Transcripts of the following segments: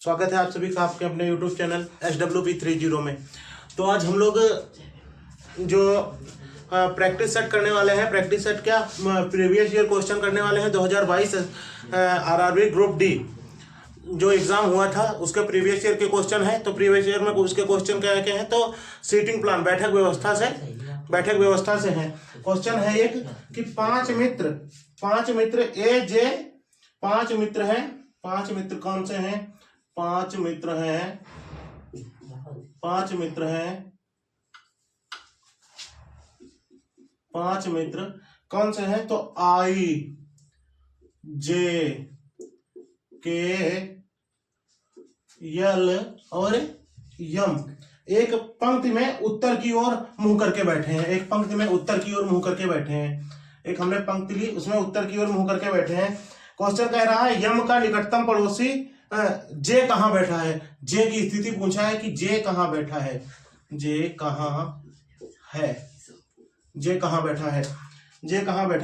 स्वागत है आप सभी का आपके अपने YouTube चैनल SWP30 में। तो आज हम लोग जो प्रैक्टिस सेट करने वाले हैं, प्रैक्टिस सेट क्या प्रीवियस ईयर क्वेश्चन करने वाले हैं। 2022 RRB ग्रुप डी जो एग्जाम हुआ था उसके प्रीवियस ईयर के क्वेश्चन है। तो प्रीवियस ईयर में उसके क्वेश्चन क्या क्या हैं, तो सीटिंग प्लान बैठक व्यवस्था से है। क्वेश्चन है एक कि पांच मित्र ए जे पांच मित्र हैं। पांच मित्र कौन से हैं? पांच मित्र कौन से हैं? तो आई जे के यल और यम एक पंक्ति में उत्तर की ओर मुंह करके बैठे हैं। एक पंक्ति में उत्तर की ओर मुंह करके बैठे हैं। एक हमने पंक्ति ली, उसमें उत्तर की ओर मुंह करके बैठे हैं। क्वेश्चन कह रहा है यम का निकटतम पड़ोसी जे कहां बैठा है। जे की स्थिति पूछा है कि जे कहां बैठा है। जे कहां बैठा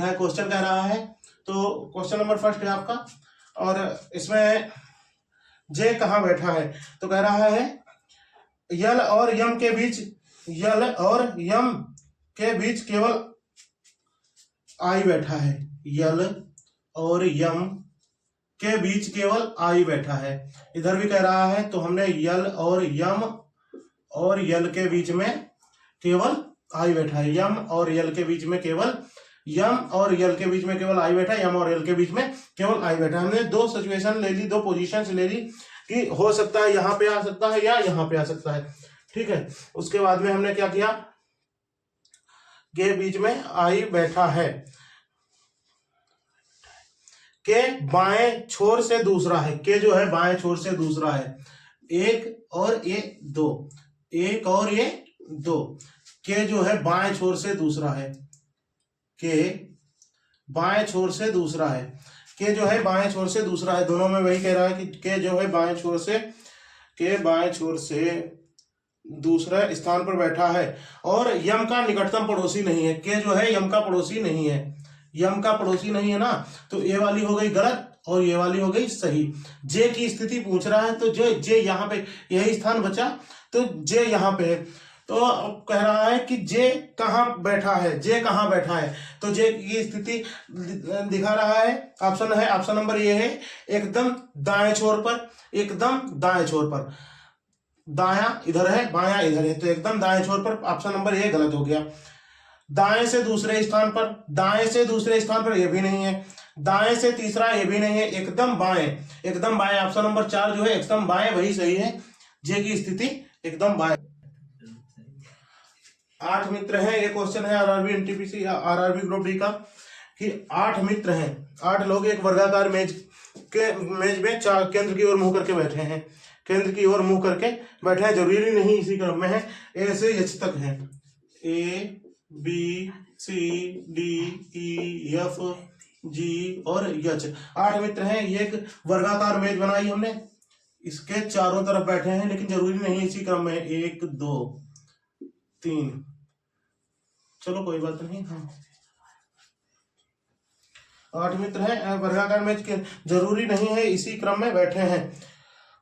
है क्वेश्चन कह रहा है। तो क्वेश्चन नंबर फर्स्ट है आपका, और इसमें जे कहां बैठा है तो कह रहा है यल और यम के बीच केवल आई बैठा है। यल और यम के बीच केवल आई बैठा है। इधर भी कह रहा है, तो हमने यल और यम और यल के बीच में केवल आई बैठा है। यम और यल के बीच में केवल आई बैठा है। यम और यल के बीच में केवल आई बैठा है। हमने दो सिचुएशन ले ली, दो पोजीशंस ले ली कि हो सकता है यहां पे आ सकता है या यहां पे आ सकता है। ठीक है, उसके बाद में हमने क्या किया, के बीच में आई बैठा है। के बाएं छोर से दूसरा है। के जो है बाएं छोर से दूसरा है। एक और ये दो। के जो है बाएं छोर से दूसरा है। के बाएं छोर से दूसरा है। के जो है बाएं छोर से दूसरा है। दोनों में वही कह रहा है कि के जो है बाएं छोर से दूसरा स्थान पर बैठा है और यम का निकटतम पड़ोसी नहीं है। के जो है यम का पड़ोसी नहीं है। यम का पड़ोसी नहीं है ना, तो ये वाली हो गई गलत और ये वाली हो गई सही। जे की स्थिति पूछ रहा है, तो जे यहाँ पे यही स्थान बचा, तो जे यहाँ पे है। तो कह रहा है कि जे कहाँ बैठा है। तो जे की स्थिति दिखा रहा है। ऑप्शन नंबर ये है, एकदम दाएं छोर पर। दायां इधर है, बायां इधर है, तो एकदम दाएं छोर पर। ऑप्शन नंबर ये गलत हो गया। दाएं से दूसरे स्थान पर ये भी नहीं है। दाएं से तीसरा ये भी नहीं है। एकदम बाएं ऑप्शन नंबर 4 जो है एकदम बाएं, वही सही है। जे की स्थिति एकदम बाएं। 8 मित्र हैं। ये क्वेश्चन है आरआरबी एनटीपीसी या आरआरबी ग्रुप डी का कि 8 मित्र हैं। 8 लोग एक वर्गाकार मेज में केंद्र की ओर मुंह करके बैठे हैं। जरूरी नहीं इसी क्रम में है, ए से एच तक है। A B C D E F G और एच। 8 मित्र हैं। ये एक वर्गाकार मेज बनाई हमने, इसके चारों तरफ बैठे हैं, लेकिन जरूरी नहीं इसी क्रम में 1 2 3। चलो कोई बात नहीं। हाँ, 8 मित्र हैं वर्गाकार मेज के, जरूरी नहीं है इसी क्रम में बैठे हैं।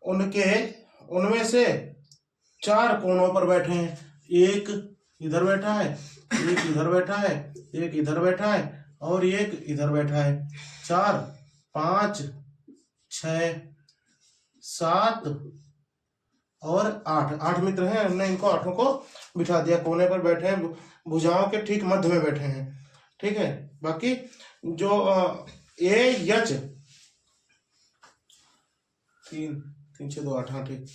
उनमें से 4 कोनों पर बैठे हैं। एक इधर बैठा है, एक इधर बैठा है, एक इधर बैठा है और एक इधर बैठा है। 4 5 6 7 और 8 मित्र हैं। हमने इनको 8 को बिठा दिया। कोने पर बैठे हैं, भुजाओं के ठीक मध्य में बैठे हैं। ठीक है, बाकी जो ए एच 3 3 6 2 8, हाँ ठीक।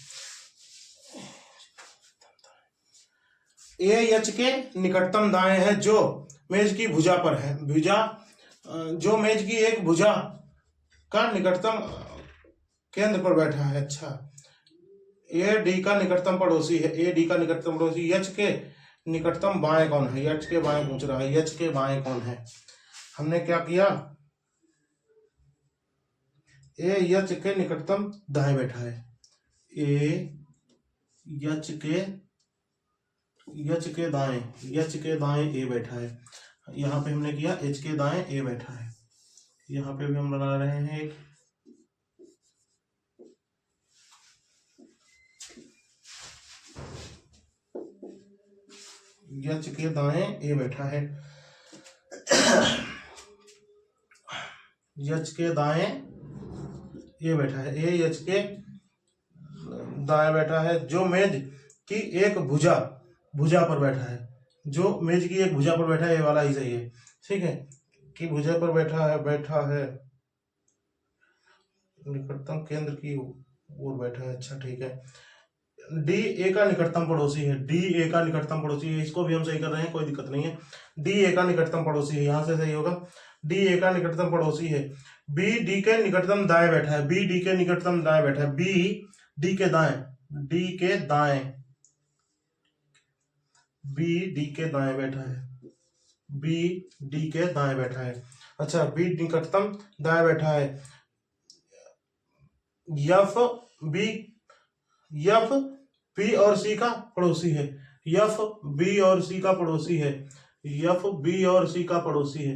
ए एच के निकटतम दाएं है, जो मेज की भुजा पर है। जो मेज की एक भुजा का निकटतम केंद्र पर बैठा है। अच्छा, ए डी का निकटतम पड़ोसी है। एच के निकटतम बाएं कौन है? एच के बाएं पूछ रहा है। एच के बाएं कौन है? हमने क्या किया, ए एच के निकटतम दाएं बैठा है। ए एच के दाएं ए बैठा है। यहाँ पे हमने किया एच के दाएं ए बैठा है। यहाँ पे भी हम बना रहे हैं एक यच के दाएं ए बैठा है, यच के दाएं ये बैठा है, ए यच के दाएं बैठा है, जो मेज की एक भुजा पर बैठा है, जो मेज की एक भुजा पर बैठा है, ये वाला ही सही है, ठीक है, कि भुजा पर बैठा है निकटतम केंद्र की ओर बैठा है, अच्छा ठीक है। डी ए का निकटतम पड़ोसी है, डी ए का निकटतम पड़ोसी है, इसको भी हम सही कर रहे हैं, कोई दिक्कत नहीं है। डी ए का निकटतम पड़ोसी है, यहां से सही होगा, डी ए का निकटतम पड़ोसी है। बी डी के निकटतम दाएं बैठा है, बी डी के निकटतम दाएं बैठा है, बी डी के दाएं, डी के दाएं, बी डी के दाएं बैठा है, बी डी के दाएं बैठा है, अच्छा बी निकटतम दाएं बैठा है। एफ बी और सी का पड़ोसी है, एफ बी और सी का पड़ोसी है, एफ बी और सी का पड़ोसी है,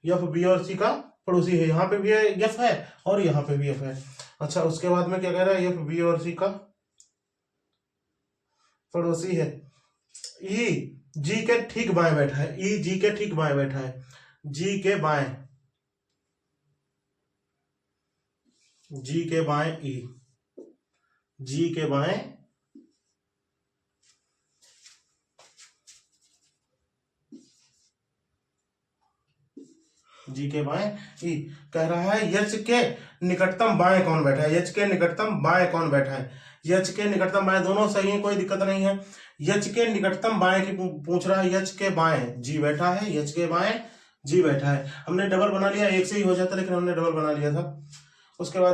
एफ बी और सी का पड़ोसी है, यहाँ पे भी एफ है और यहाँ पे भी एफ है। अच्छा उसके बाद में क्या कह रहा है, एफ बी और सी का पड़ोसी है। ई जी के ठीक बाएं बैठा है, ई जी के ठीक बाएं बैठा है, जी के बाएं, जी के बाएं ई, जी के बाएं जी के बाएं ई। कह रहा है यच के निकटतम बाएं कौन बैठा है, यच के निकटतम बाएं कौन बैठा है, यच के निकटतम बाएं, दोनों सही है, कोई दिक्कत नहीं है। यच के निकटतम बाएं की पूछ रहा है, यच के बाएं जी बैठा है, यच के बाएं जी बैठा है। हमने डबल बना लिया, एक से ही हो जाता लेकिन हमने डबल बना लिया था। उसके बाद